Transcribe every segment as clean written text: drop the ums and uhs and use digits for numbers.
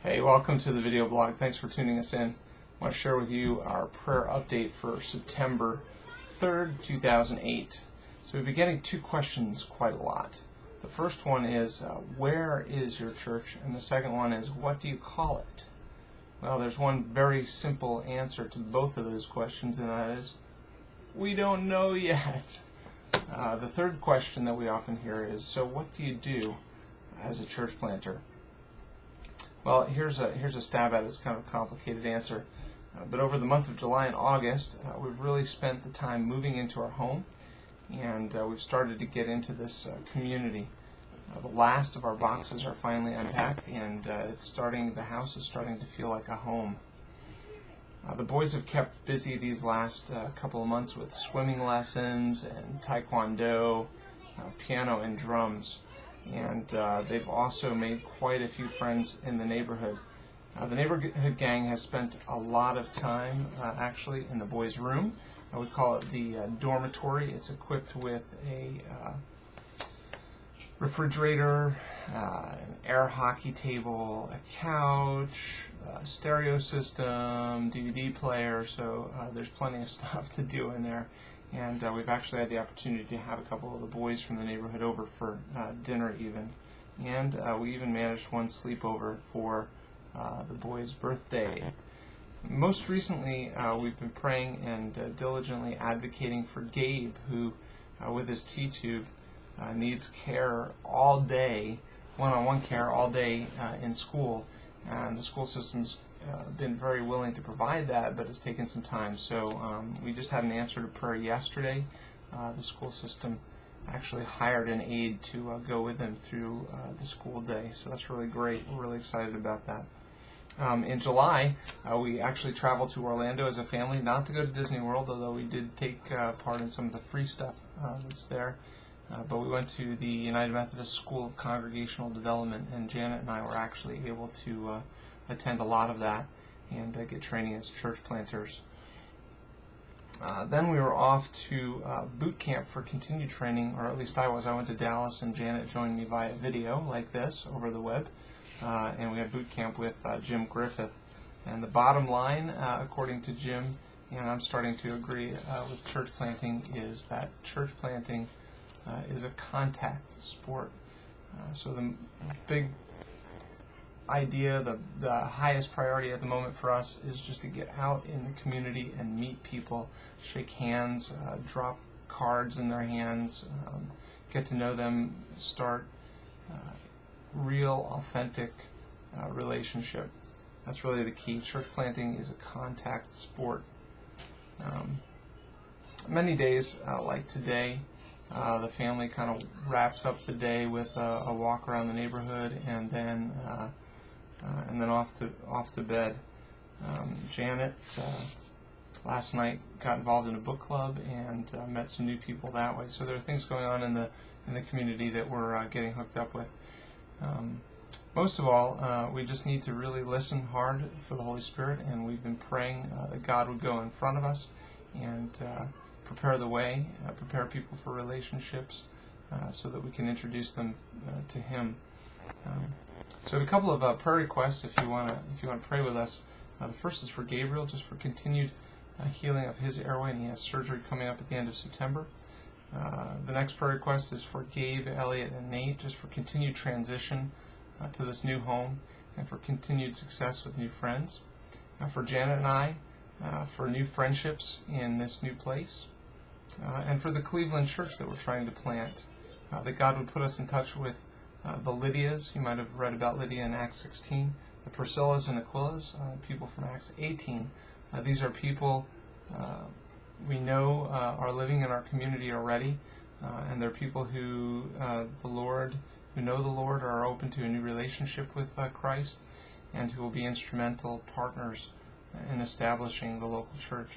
Hey, welcome to the video blog. Thanks for tuning us in. I want to share with you our prayer update for September 3rd, 2008. So we've been getting two questions quite a lot. The first one is, where is your church? And the second one is, what do you call it? Well, there's one very simple answer to both of those questions, and that is, we don't know yet. The third question that we often hear is, so what do you do as a church planter? Well, here's a stab at it. It's kind of a complicated answer. But over the month of July and August, we've really spent the time moving into our home, and we've started to get into this community. The last of our boxes are finally unpacked, and the house is starting to feel like a home. The boys have kept busy these last couple of months with swimming lessons and taekwondo, piano and drums. And they've also made quite a few friends in the neighborhood. The neighborhood gang has spent a lot of time actually in the boys' room. We call it the dormitory. It's equipped with a refrigerator, an air hockey table, a couch, a stereo system, DVD player, so there's plenty of stuff to do in there. And we've actually had the opportunity to have a couple of the boys from the neighborhood over for dinner even. And we even managed one sleepover for the boys' birthday. Most recently, we've been praying and diligently advocating for Gabe, who, with his T-tube, needs care all day, one-on-one care all day in school. And the school system's been very willing to provide that, but it's taken some time. So we just had an answer to prayer yesterday. The school system actually hired an aide to go with them through the school day. So that's really great. We're really excited about that. In July, we actually traveled to Orlando as a family, not to go to Disney World, although we did take part in some of the free stuff that's there. But we went to the United Methodist School of Congregational Development, and Janet and I were actually able to attend a lot of that and get training as church planters. Then we were off to boot camp for continued training, or at least I was. I went to Dallas, and Janet joined me via video like this over the web, and we had boot camp with Jim Griffith. And the bottom line, according to Jim, and I'm starting to agree with church planting, is that church planting is a contact sport. So the big idea, the highest priority at the moment for us is just to get out in the community and meet people, shake hands, drop cards in their hands, get to know them, start real, authentic relationship. That's really the key. Church planting is a contact sport. Many days like today, the family kind of wraps up the day with a walk around the neighborhood, and then off to bed. Janet last night got involved in a book club and met some new people that way. So there are things going on in the community that we're getting hooked up with. Most of all, we just need to really listen hard for the Holy Spirit, and we've been praying that God would go in front of us and prepare the way, prepare people for relationships, so that we can introduce them to Him. So we have a couple of prayer requests if you want to pray with us. The first is for Gabriel, just for continued healing of his airway, and he has surgery coming up at the end of September. The next prayer request is for Gabe, Elliot, and Nate, just for continued transition to this new home and for continued success with new friends. For Janet and I, for new friendships in this new place. And for the Cleveland church that we're trying to plant, that God would put us in touch with the Lydias. You might have read about Lydia in Acts 16, the Priscillas and Aquilas, people from Acts 18. These are people we know are living in our community already, and they're people who know the Lord, are open to a new relationship with Christ, and who will be instrumental partners in establishing the local church.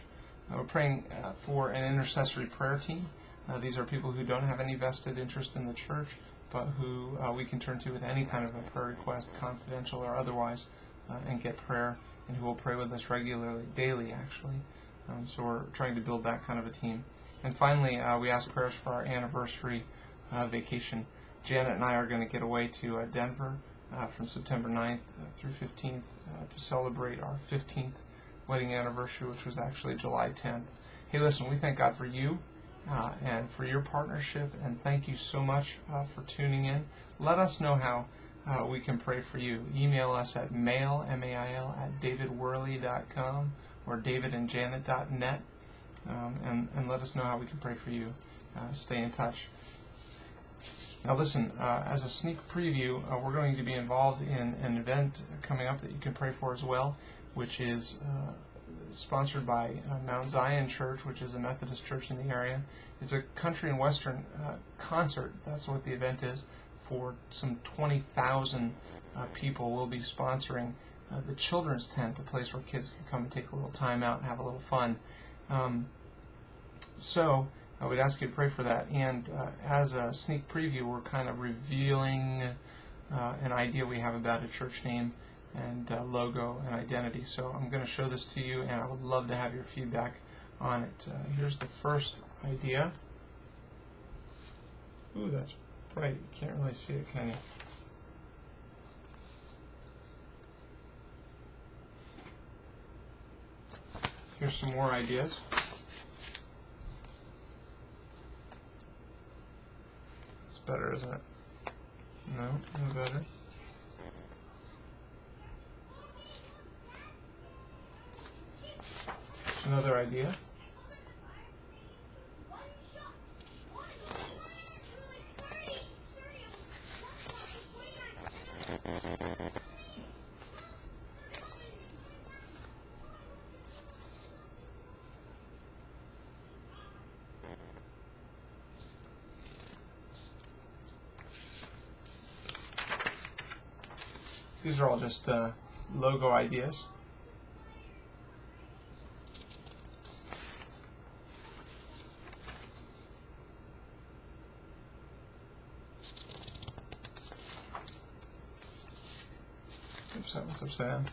We're praying for an intercessory prayer team. These are people who don't have any vested interest in the church, but who we can turn to with any kind of a prayer request, confidential or otherwise, and get prayer, and who will pray with us regularly, daily actually. So we're trying to build that kind of a team. And finally, we ask prayers for our anniversary vacation. Janet and I are going to get away to Denver from September 9th through 15th to celebrate our 15th wedding anniversary, which was actually July 10th. Hey, listen, we thank God for you and for your partnership, and thank you so much for tuning in. Let us know how we can pray for you. Email us at mail, M-A-I-L, at davidwehrle.com or davidandjanet.net, and let us know how we can pray for you. Stay in touch. Now listen, as a sneak preview, we're going to be involved in an event coming up that you can pray for as well, which is sponsored by Mount Zion Church, which is a Methodist church in the area. It's a country and western concert. That's what the event is. For some 20,000 people, we'll be sponsoring the Children's Tent, a place where kids can come and take a little time out and have a little fun. So I would ask you to pray for that. And as a sneak preview, we're kind of revealing an idea we have about a church name and logo and identity. So I'm going to show this to you, and I would love to have your feedback on it. Here's the first idea. Ooh, that's bright. You can't really see it, can you? Here's some more ideas. It's better, isn't it? No, no better. Another idea. These are all just logo ideas. Oops, that one's upside down.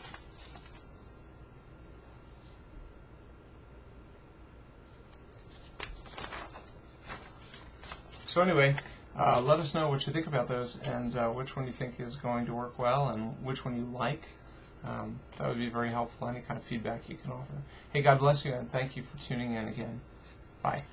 So anyway, let us know what you think about those, and which one you think is going to work well and which one you like. That would be very helpful, any kind of feedback you can offer. Hey, God bless you, and thank you for tuning in again. Bye.